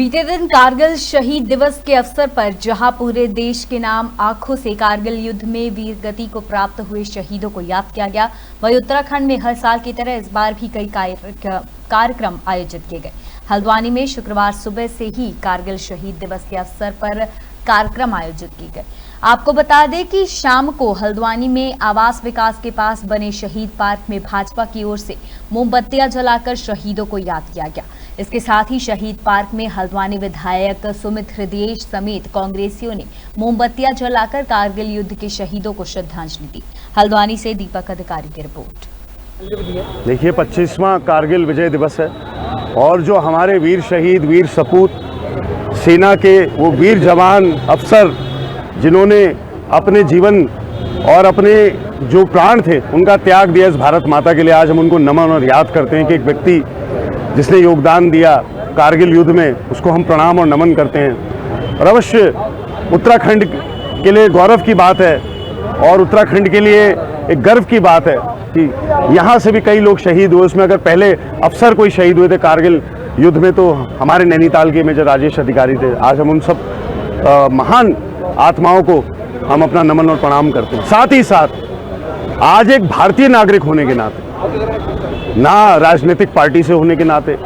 बीते दिन कारगिल शहीद दिवस के अवसर पर जहां पूरे देश के नाम आंखों से कारगिल युद्ध में वीर गति को प्राप्त हुए शहीदों को याद किया गया, वहीं उत्तराखंड में हर साल की तरह इस बार भी कई कार्यक्रम आयोजित किए गए। हल्द्वानी में शुक्रवार सुबह से ही कारगिल शहीद दिवस के अवसर पर कार्यक्रम आयोजित किए गए। आपको बता दें कि शाम को हल्द्वानी में आवास विकास के पास बने शहीद पार्क में भाजपा की ओर से मोमबत्तियां जलाकर शहीदों को याद किया गया। इसके साथ ही शहीद पार्क में हल्द्वानी विधायक सुमित हृदय समेत कांग्रेसियों ने मोमबत्तियां जलाकर कारगिल युद्ध के शहीदों को श्रद्धांजलि दी। हल्द्वानी से दीपक अधिकारी की रिपोर्ट। देखिए, 25वां कारगिल विजय दिवस है और जो हमारे वीर शहीद, वीर सपूत, सेना के वो वीर जवान, अफसर जिन्होंने अपने जीवन और अपने जो प्राण थे उनका त्याग दिया इस भारत माता के लिए, आज हम उनको नमन और याद करते हैं कि एक व्यक्ति जिसने योगदान दिया कारगिल युद्ध में, उसको हम प्रणाम और नमन करते हैं। और अवश्य उत्तराखंड के लिए गौरव की बात है और उत्तराखंड के लिए एक गर्व की बात है कि यहाँ से भी कई लोग शहीद हुए। उसमें अगर पहले अफसर कोई शहीद हुए थे कारगिल युद्ध में तो हमारे नैनीताल के मेजर राजेश अधिकारी थे। आज हम उन सब महान आत्माओं को हम अपना नमन और प्रणाम करते हैं। साथ ही साथ आज एक भारतीय नागरिक होने के नाते, ना राजनीतिक पार्टी से होने के नाते,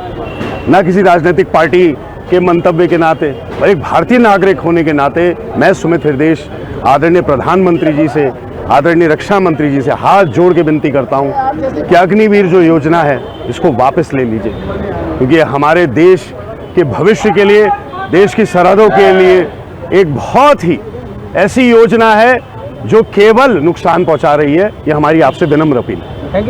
ना किसी राजनीतिक पार्टी के मंतव्य के नाते, पर एक भारतीय नागरिक होने के नाते मैं सुमित हृदय आदरणीय प्रधानमंत्री जी से, आदरणीय रक्षा मंत्री जी से हाथ जोड़ के विनती करता हूं कि अग्निवीर जो योजना है इसको वापस ले लीजिए, क्योंकि हमारे देश के भविष्य के लिए, देश की सरहदों के लिए एक बहुत ही ऐसी योजना है जो केवल नुकसान पहुंचा रही है। ये हमारी आपसे विनम्र अपील है।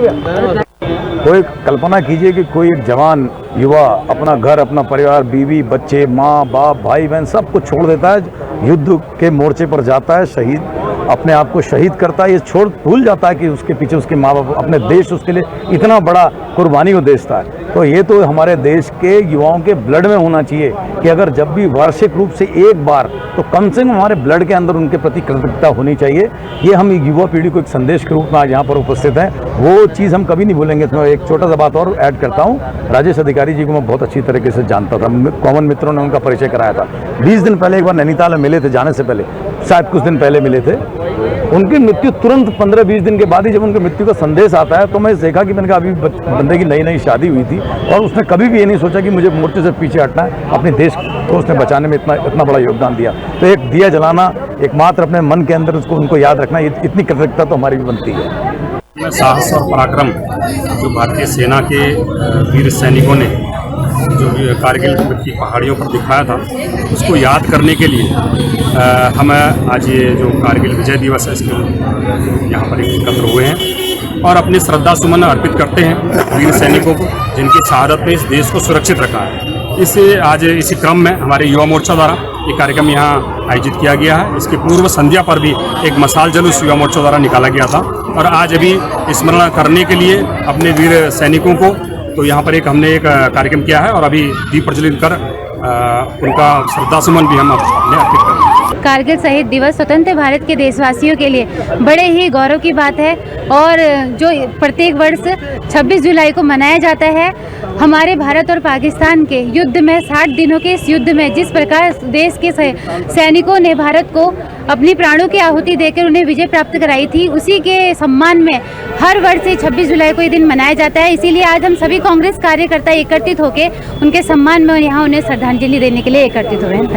कोई कल्पना कीजिए कि कोई एक जवान युवा अपना घर, अपना परिवार, बीवी, बच्चे, माँ बाप, भाई बहन सब कुछ छोड़ देता है, युद्ध के मोर्चे पर जाता है, शहीद अपने आप को शहीद करता है। ये छोड़ भूल जाता है कि उसके पीछे उसके माँ बाप, अपने देश उसके लिए इतना बड़ा कुर्बानी को देता है। तो ये तो हमारे देश के युवाओं के ब्लड में होना चाहिए कि अगर जब भी वार्षिक रूप से एक बार तो कम से कम हमारे ब्लड के अंदर उनके प्रति कृतज्ञता होनी चाहिए। ये हम युवा पीढ़ी को एक संदेश के रूप में आज यहाँ पर उपस्थित हैं, वो चीज़ हम कभी नहीं भूलेंगे। इसमें एक छोटा सा बात और ऐड करता हूँ, राजेश अधिकारी जी को मैं बहुत अच्छी तरीके से जानता था, कॉमन मित्रों ने उनका परिचय कराया था। 20 दिन पहले एक बार नैनीताल में मिले थे, जाने से पहले शायद कुछ दिन पहले मिले थे। उनकी मृत्यु तुरंत 15-20 दिन के बाद ही जब उनकी मृत्यु का संदेश आता है तो मैं देखा कि मैंने कहा अभी बंदे की नई शादी हुई थी और उसने कभी भी ये नहीं सोचा कि मुझे मोर्चे से पीछे हटना है, अपने देश को उसने बचाने में इतना बड़ा योगदान दिया। तो एक दिया जलाना, एकमात्र अपने मन के अंदर उसको उनको याद रखना, इतनी कृतज्ञता तो हमारी भी बनती है। साहस और पराक्रम जो भारतीय सेना के वीर सैनिकों ने जो कारगिल की पहाड़ियों पर दिखाया था, उसको याद करने के लिए हम आज ये जो कारगिल विजय दिवस है इसके यहाँ पर एकत्र हुए हैं और अपनी श्रद्धा सुमन अर्पित करते हैं वीर सैनिकों को, जिनकी शहादत ने इस देश को सुरक्षित रखा है। इससे आज इसी क्रम में हमारे युवा मोर्चा द्वारा ये कार्यक्रम यहाँ आयोजित किया गया है। इसके पूर्व संध्या पर भी एक मशाल जुलूस युवा मोर्चा द्वारा निकाला गया था और आज अभी स्मरण करने के लिए अपने वीर सैनिकों को तो यहाँ पर हमने एक कार्यक्रम किया है और अभी दीप प्रज्वलित कर उनका श्रद्धा सुमन भी हम अपने अर्पित कर रहे हैं। कारगिल शहीद दिवस स्वतंत्र भारत के देशवासियों के लिए बड़े ही गौरव की बात है और जो प्रत्येक वर्ष 26 जुलाई को मनाया जाता है। हमारे भारत और पाकिस्तान के युद्ध में 60 दिनों के इस युद्ध में जिस प्रकार देश के सैनिकों ने भारत को अपनी प्राणों की आहुति देकर उन्हें विजय प्राप्त कराई थी, उसी के सम्मान में हर वर्ष 26 जुलाई को ये दिन मनाया जाता है। इसीलिए आज हम सभी कांग्रेस कार्यकर्ता एकत्रित होकर उनके सम्मान में यहाँ उन्हें श्रद्धांजलि देने के लिए एकत्रित हुए हैं।